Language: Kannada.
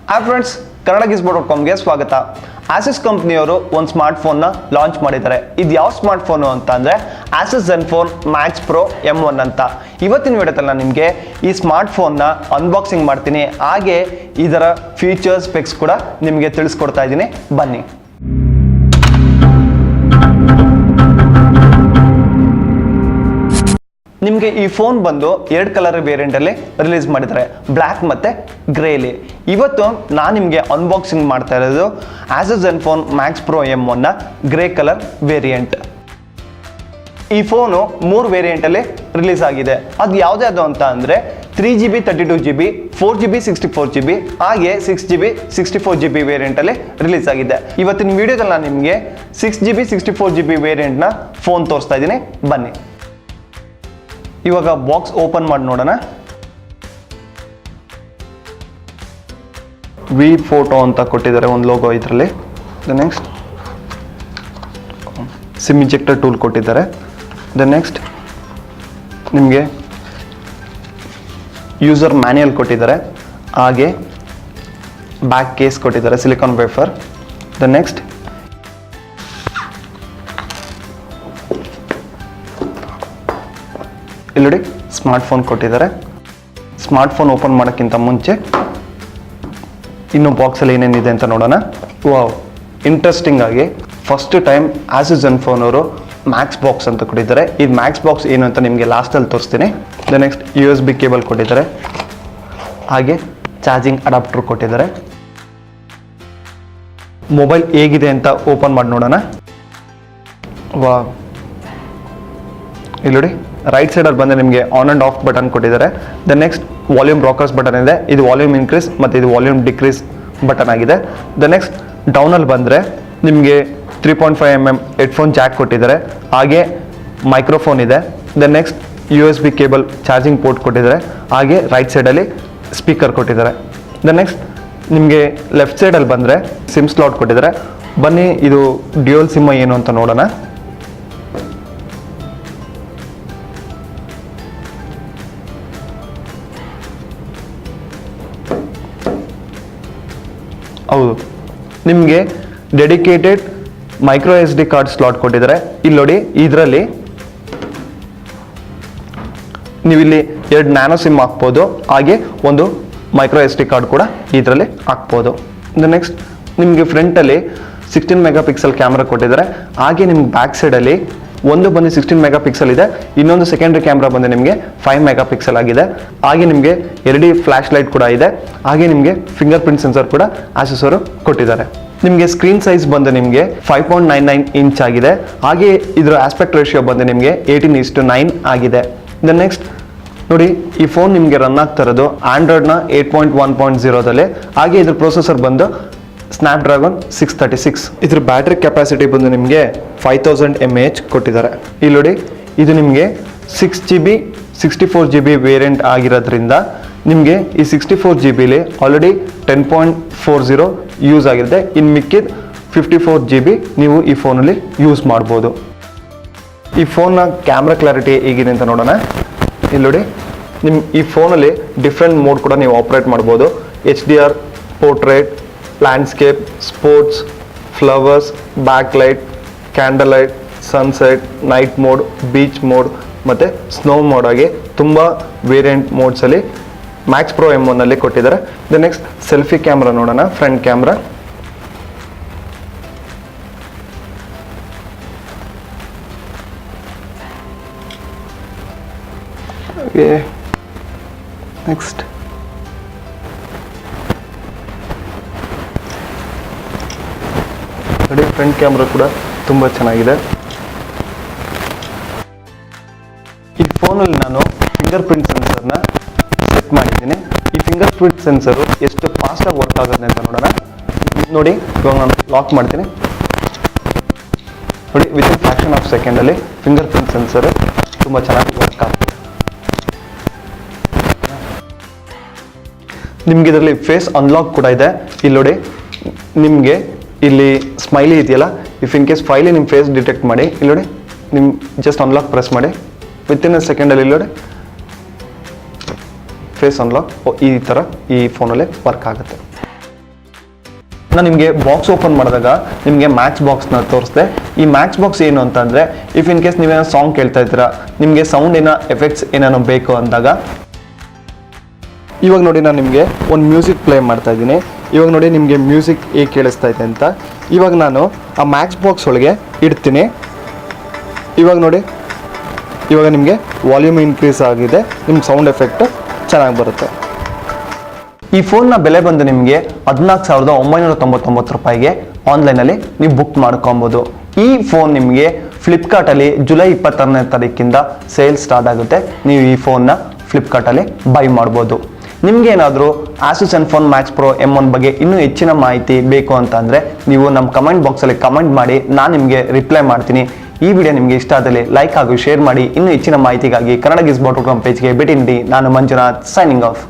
ಹಾಯ್ ಫ್ರೆಂಡ್ಸ್, kannadagisbo.comಗೆ ಸ್ವಾಗತ. ಆಸಸ್ ಕಂಪ್ನಿಯವರು ಒಂದು ಸ್ಮಾರ್ಟ್ಫೋನ್ನ ಲಾಂಚ್ ಮಾಡಿದ್ದಾರೆ. ಇದು ಯಾವ ಸ್ಮಾರ್ಟ್ಫೋನು ಅಂತ ಅಂದರೆ Asus Zenfone Max Pro M1 ಅಂತ. ಇವತ್ತಿನ ವಿಡಿಯೋದಲ್ಲಿ ನಾನು ನಿಮಗೆ ಈ ಸ್ಮಾರ್ಟ್ಫೋನ್ನ ಅನ್ಬಾಕ್ಸಿಂಗ್ ಮಾಡ್ತೀನಿ, ಹಾಗೆ ಇದರ ಫೀಚರ್ಸ್ ಸ್ಪೆಕ್ಸ್ ಕೂಡ ನಿಮಗೆ ತಿಳಿಸ್ಕೊಡ್ತಾ ಇದ್ದೀನಿ. ಬನ್ನಿ. ನಿಮಗೆ ಈ ಫೋನ್ ಬಂದು ಎರಡು ಕಲರ್ ವೇರಿಯಂಟಲ್ಲಿ ರಿಲೀಸ್ ಮಾಡಿದ್ದಾರೆ, ಬ್ಲ್ಯಾಕ್ ಮತ್ತು ಗ್ರೇಲಿ. ಇವತ್ತು ನಾನು ನಿಮಗೆ ಅನ್ಬಾಕ್ಸಿಂಗ್ ಮಾಡ್ತಾ ಇರೋದು Asus Zenfone Max Pro M1 grey colour variant. ಈ ಫೋನು 3 ವೇರಿಯಂಟಲ್ಲಿ ರಿಲೀಸ್ ಆಗಿದೆ. ಅದು ಯಾವುದ್ಯಾವುದು ಅಂತ ಅಂದರೆ 3GB 32GB, 4GB 64GB, ಹಾಗೆ 6GB 64GB ವೇರಿಯಂಟಲ್ಲಿ ರಿಲೀಸ್ ಆಗಿದೆ. ಇವತ್ತಿನ ವಿಡಿಯೋದಲ್ಲಿ ನಾನು ನಿಮಗೆ 6GB 64GB ವೇರಿಯಂಟ್ನ ಫೋನ್ ತೋರಿಸ್ತಾ ಇದ್ದೀನಿ. ಬನ್ನಿ. ಇವಾಗ ಬಾಕ್ಸ್ ಓಪನ್ ಮಾಡಿ ನೋಡೋಣ. ವಿ ಫೋಟೋ ಅಂತ ಕೊಟ್ಟಿದ್ದಾರೆ, ಒಂದು ಲೋಗೋ ಇದರಲ್ಲಿ. ನೆಕ್ಸ್ಟ್ ಸಿಮ್ ಇಂಜೆಕ್ಟರ್ ಟೂಲ್ ಕೊಟ್ಟಿದ್ದಾರೆ. ನೆಕ್ಸ್ಟ್ ನಿಮಗೆ ಯೂಸರ್ ಮ್ಯಾನ್ಯಲ್ ಕೊಟ್ಟಿದ್ದಾರೆ, ಹಾಗೆ ಬ್ಯಾಕ್ ಕೇಸ್ ಕೊಟ್ಟಿದ್ದಾರೆ, ಸಿಲಿಕಾನ್ ವೇಫರ್. ನೆಕ್ಸ್ಟ್ ಇಲ್ಲಿ ನೋಡಿ ಸ್ಮಾರ್ಟ್ಫೋನ್ ಕೊಟ್ಟಿದ್ದಾರೆ. ಸ್ಮಾರ್ಟ್ಫೋನ್ ಓಪನ್ ಮಾಡೋಕ್ಕಿಂತ ಮುಂಚೆ ಇನ್ನು ಬಾಕ್ಸಲ್ಲಿ ಏನೇನಿದೆ ಅಂತ ನೋಡೋಣ. ವಾವ್, ಇಂಟ್ರೆಸ್ಟಿಂಗ್ ಆಗಿ ಫಸ್ಟ್ ಟೈಮ್ ಆಸಸ್ ಝೆನ್ಫೋನ್ ಅವರು ಮ್ಯಾಕ್ಸ್ ಬಾಕ್ಸ್ ಅಂತ ಕೊಟ್ಟಿದ್ದಾರೆ. ಇದು ಮ್ಯಾಕ್ಸ್ ಬಾಕ್ಸ್ ಏನು ಅಂತ ನಿಮಗೆ ಲಾಸ್ಟಲ್ಲಿ ತೋರಿಸ್ತೀನಿ. ನೆಕ್ಸ್ಟ್ USB ಕೇಬಲ್ ಕೊಟ್ಟಿದ್ದಾರೆ, ಹಾಗೆ ಚಾರ್ಜಿಂಗ್ ಅಡಾಪ್ಟರ್ ಕೊಟ್ಟಿದ್ದಾರೆ. ಮೊಬೈಲ್ ಹೇಗಿದೆ ಅಂತ ಓಪನ್ ಮಾಡಿ ನೋಡೋಣ. ವಾವ್, ಇಲ್ಲಿ ನೋಡಿ ರೈಟ್ ಸೈಡಲ್ಲಿ ಬಂದರೆ ನಿಮಗೆ ಆನ್ ಆ್ಯಂಡ್ ಆಫ್ ಬಟನ್ ಕೊಟ್ಟಿದ್ದಾರೆ. ನೆಕ್ಸ್ಟ್ ವಾಲ್ಯೂಮ್ ರಾಕರ್ಸ್ ಬಟನ್ ಇದೆ, ಇದು ವಾಲ್ಯೂಮ್ ಇನ್ಕ್ರೀಸ್ ಮತ್ತು ಇದು ವಾಲ್ಯೂಮ್ ಡಿಕ್ರೀಸ್ ಬಟನ್ ಆಗಿದೆ. ನೆಕ್ಸ್ಟ್ ಡೌನಲ್ಲಿ ಬಂದರೆ ನಿಮಗೆ 3.5mm ಹೆಡ್ಫೋನ್ ಜಾಕ್ ಕೊಟ್ಟಿದ್ದಾರೆ, ಹಾಗೆ ಮೈಕ್ರೋಫೋನ್ ಇದೆ. Next USB cable charging port ಕೊಟ್ಟಿದ್ದಾರೆ, ಹಾಗೆ ರೈಟ್ ಸೈಡಲ್ಲಿ ಸ್ಪೀಕರ್ ಕೊಟ್ಟಿದ್ದಾರೆ. ನೆಕ್ಸ್ಟ್ ನಿಮಗೆ ಲೆಫ್ಟ್ ಸೈಡಲ್ಲಿ ಬಂದರೆ ಸಿಮ್ ಸ್ಲಾಟ್ ಕೊಟ್ಟಿದ್ದಾರೆ. ಬನ್ನಿ, ಇದು ಡ್ಯೂಯಲ್ ಸಿಮ್ ಏನು ಅಂತ ನೋಡೋಣ. ಹೌದು, ನಿಮಗೆ dedicated micro SD card slot ಕೊಟ್ಟಿದ್ದಾರೆ. ಇಲ್ಲಿ ನೋಡಿ, ಇದರಲ್ಲಿ ನೀವಿಲ್ಲಿ 2 ನ್ಯಾನೋ ಸಿಮ್ ಹಾಕ್ಬೋದು, ಹಾಗೆ ಒಂದು ಮೈಕ್ರೋ SD ಕಾರ್ಡ್ ಕೂಡ ಇದರಲ್ಲಿ ಹಾಕ್ಬೋದು. ನೆಕ್ಸ್ಟ್ ನಿಮಗೆ ಫ್ರಂಟಲ್ಲಿ 16 ಮೆಗಾಪಿಕ್ಸೆಲ್ ಕ್ಯಾಮ್ರಾ ಕೊಟ್ಟಿದ್ದಾರೆ, ಹಾಗೆ ನಿಮ್ಗೆ ಬ್ಯಾಕ್ ಸೈಡಲ್ಲಿ ಒಂದು ಬಂದು 16 ಮೆಗಾಪಿಕ್ಸೆಲ್ ಇದೆ, ಇನ್ನೊಂದು ಸೆಕೆಂಡ್ರಿ ಕ್ಯಾಮ್ರಾ ಬಂದು ನಿಮಗೆ 5 ಮೆಗಾಪಿಕ್ಸೆಲ್ ಆಗಿದೆ. ಹಾಗೆ ನಿಮಗೆ LED ಫ್ಲಾಶ್ ಲೈಟ್ ಕೂಡ ಇದೆ, ಹಾಗೆ ನಿಮಗೆ ಫಿಂಗರ್ ಪ್ರಿಂಟ್ ಸೆನ್ಸರ್ ಕೂಡ ಆಸಸ್ ಅವರು ಕೊಟ್ಟಿದ್ದಾರೆ. ನಿಮಗೆ ಸ್ಕ್ರೀನ್ ಸೈಜ್ ಬಂದು ನಿಮಗೆ 5.99 ಇಂಚ್ ಆಗಿದೆ, ಹಾಗೆ ಇದರ ಆಸ್ಪೆಕ್ಟ್ ರೇಷಿಯೋ ಬಂದು ನಿಮಗೆ 18:9 ಆಗಿದೆ. ನೆಕ್ಸ್ಟ್ ನೋಡಿ, ಈ ಫೋನ್ ನಿಮಗೆ ರನ್ ಆಗ್ತಾ ಇರೋದು ಆಂಡ್ರಾಯ್ಡ್ನ 8.1.0ದಲ್ಲಿ, ಹಾಗೆ ಇದ್ರ ಪ್ರೊಸೆಸರ್ ಬಂದು Snapdragon 636. ಇದ್ರ ಬ್ಯಾಟ್ರಿ ಕೆಪಾಸಿಟಿ ಬಂದು ನಿಮಗೆ 5000 mAh ಕೊಟ್ಟಿದ್ದಾರೆ. ಇಲ್ಲಿ ನೋಡಿ, ಇದು ನಿಮಗೆ 6GB 64GB ವೇರಿಯಂಟ್ ಆಗಿರೋದ್ರಿಂದ ನಿಮಗೆ ಈ 64GBಲಿ ಆಲ್ರೆಡಿ 10.40 ಯೂಸ್ ಆಗಿದೆ. ಇನ್ನು ಮಿಕ್ಕಿದ 54GB ನೀವು ಈ ಫೋನಲ್ಲಿ ಯೂಸ್ ಮಾಡ್ಬೋದು. ಈ ಫೋನ್ನ ಕ್ಯಾಮ್ರಾ ಕ್ಲಾರಿಟಿ ಹೇಗಿದೆ ಅಂತ ನೋಡೋಣ. ಇಲ್ಲಿ ನೋಡಿ, ಈ ಫೋನಲ್ಲಿ ಡಿಫ್ರೆಂಟ್ ಮೋಡ್ ಕೂಡ ನೀವು ಆಪ್ರೇಟ್ ಮಾಡ್ಬೋದು. HDR, portrait, landscape, sports, flowers, back light, candle light, sunset, night mode, beach mode ಮತ್ತು ಸ್ನೋ ಮೋಡ್ ಆಗಿ ತುಂಬ ವೇರಿಯಂಟ್ ಮೋಡ್ಸಲ್ಲಿ ಮ್ಯಾಕ್ಸ್ ಪ್ರೋ M1 ಕೊಟ್ಟಿದ್ದಾರೆ. ನೆಕ್ಸ್ಟ್ ಸೆಲ್ಫಿ ಕ್ಯಾಮ್ರಾ ನೋಡೋಣ. ಫ್ರಂಟ್ ಕ್ಯಾಮ್ರಾ, ನೆಕ್ಸ್ಟ್ ನೋಡಿ, ಫ್ರಂಟ್ ಕ್ಯಾಮ್ರಾ ಕೂಡ ತುಂಬ ಚೆನ್ನಾಗಿದೆ. ಈ ಫೋನಲ್ಲಿ ನಾನು ಫಿಂಗರ್ ಪ್ರಿಂಟ್ ಸೆನ್ಸರ್ನ ಸೆಟ್ ಮಾಡಿದ್ದೀನಿ. ಈ ಫಿಂಗರ್ ಪ್ರಿಂಟ್ ಸೆನ್ಸರು ಎಷ್ಟು ಫಾಸ್ಟಾಗಿ ವರ್ಕ್ ಆಗುತ್ತೆ ಅಂತ ನೋಡೋಣ. ನೋಡಿ, ಇವಾಗ ನಾನು ಲಾಕ್ ಮಾಡ್ತೀನಿ. ನೋಡಿ, ವಿತಿನ್ ಫ್ರಾಕ್ಷನ್ ಆಫ್ ಸೆಕೆಂಡಲ್ಲಿ ಫಿಂಗರ್ ಪ್ರಿಂಟ್ ಸೆನ್ಸರ್ ತುಂಬ ಚೆನ್ನಾಗಿ ವರ್ಕ್ ಆಗ್ತದೆ. ನಿಮ್ಗೆ ಇದರಲ್ಲಿ ಫೇಸ್ ಅನ್ಲಾಕ್ ಕೂಡ ಇದೆ. ಇಲ್ಲಿ ನೋಡಿ, ನಿಮಗೆ ಇಲ್ಲಿ ಸ್ಮೈಲಿ ಇದೆಯಲ್ಲ, ಇಫ್ ಇನ್ ಕೇಸ್ ಫೈಲಿ ನಿಮ್ಮ ಫೇಸ್ ಡಿಟೆಕ್ಟ್ ಮಾಡಿ, ಇಲ್ಲಿ ನೋಡಿ, ನಿಮ್ಮ ಜಸ್ಟ್ ಅನ್ಲಾಕ್ ಪ್ರೆಸ್ ಮಾಡಿ, ವಿತಿನ್ ಅ ಸೆಕೆಂಡಲ್ಲಿ ಇಲ್ಲಿ ನೋಡಿ ಫೇಸ್ ಅನ್ಲಾಕ್ ಈ ಥರ ಈ ಫೋನಲ್ಲಿ ವರ್ಕ್ ಆಗುತ್ತೆ. ನಾನು ನಿಮಗೆ ಬಾಕ್ಸ್ ಓಪನ್ ಮಾಡಿದಾಗ ನಿಮಗೆ ಮ್ಯಾಚ್ ಬಾಕ್ಸ್ನ ತೋರಿಸ್ದೆ. ಈ ಮ್ಯಾಚ್ ಬಾಕ್ಸ್ ಏನು ಅಂತಂದರೆ, ಇಫ್ ಇನ್ ಕೇಸ್ ನೀವೇನೋ ಸಾಂಗ್ ಕೇಳ್ತಾ ಇದ್ದೀರಾ, ನಿಮಗೆ ಸೌಂಡ್ ಏನೋ ಎಫೆಕ್ಟ್ಸ್ ಏನೇನೋ ಬೇಕು ಅಂದಾಗ, ಇವಾಗ ನೋಡಿ ನಾನು ನಿಮಗೆ ಒಂದು ಮ್ಯೂಸಿಕ್ ಪ್ಲೇ ಮಾಡ್ತಾ ಇದ್ದೀನಿ. ಇವಾಗ ನೋಡಿ ನಿಮಗೆ ಮ್ಯೂಸಿಕ್ ಹೇಗೆ ಕೇಳಿಸ್ತಾ ಇದೆ ಅಂತ. ಇವಾಗ ನಾನು ಆ ಮ್ಯಾಚ್ ಬಾಕ್ಸ್ ಒಳಗೆ ಇಡ್ತೀನಿ. ಇವಾಗ ನೋಡಿ, ಇವಾಗ ನಿಮಗೆ ವಾಲ್ಯೂಮ್ ಇನ್ಕ್ರೀಸ್ ಆಗಿದೆ, ನಿಮ್ಗೆ ಸೌಂಡ್ ಎಫೆಕ್ಟ್ ಚೆನ್ನಾಗಿ ಬರುತ್ತೆ. ಈ ಫೋನ್ನ ಬೆಲೆ ಬಂದು ನಿಮಗೆ 14,999 ರೂಪಾಯಿಗೆ ಆನ್ಲೈನಲ್ಲಿ ನೀವು ಬುಕ್ ಮಾಡ್ಕೊಬೋದು. ಈ ಫೋನ್ ನಿಮಗೆ ಫ್ಲಿಪ್ಕಾರ್ಟಲ್ಲಿ ಜುಲೈ 26ನೇ ತಾರೀಕಿಂದ ಸೇಲ್ ಸ್ಟಾರ್ಟ್ ಆಗುತ್ತೆ. ನೀವು ಈ ಫೋನ್ನ ಫ್ಲಿಪ್ಕಾರ್ಟಲ್ಲಿ ಬೈ ಮಾಡ್ಬೋದು. ನಿಮ್ಗೆ ಏನಾದರೂ Asus Zenfone Max Pro M1 ಬಗ್ಗೆ ಇನ್ನೂ ಹೆಚ್ಚಿನ ಮಾಹಿತಿ ಬೇಕು ಅಂತಂದರೆ ನೀವು ನಮ್ಮ ಕಮೆಂಟ್ ಬಾಕ್ಸಲ್ಲಿ ಕಮೆಂಟ್ ಮಾಡಿ, ನಾನು ನಿಮಗೆ ರಿಪ್ಲೈ ಮಾಡ್ತೀನಿ. ಈ ವಿಡಿಯೋ ನಿಮಗೆ ಇಷ್ಟ ಆದಲ್ಲಿ ಲೈಕ್ ಹಾಗೂ ಶೇರ್ ಮಾಡಿ. ಇನ್ನೂ ಹೆಚ್ಚಿನ ಮಾಹಿತಿಗಾಗಿ ಕನ್ನಡ ಗಿಸ್.com ಪೇಜ್ಗೆ ಭೇಟಿ ನೀಡಿ. ನಾನು ಮಂಜುನಾಥ್, ಸೈನಿಂಗ್ ಆಫ್.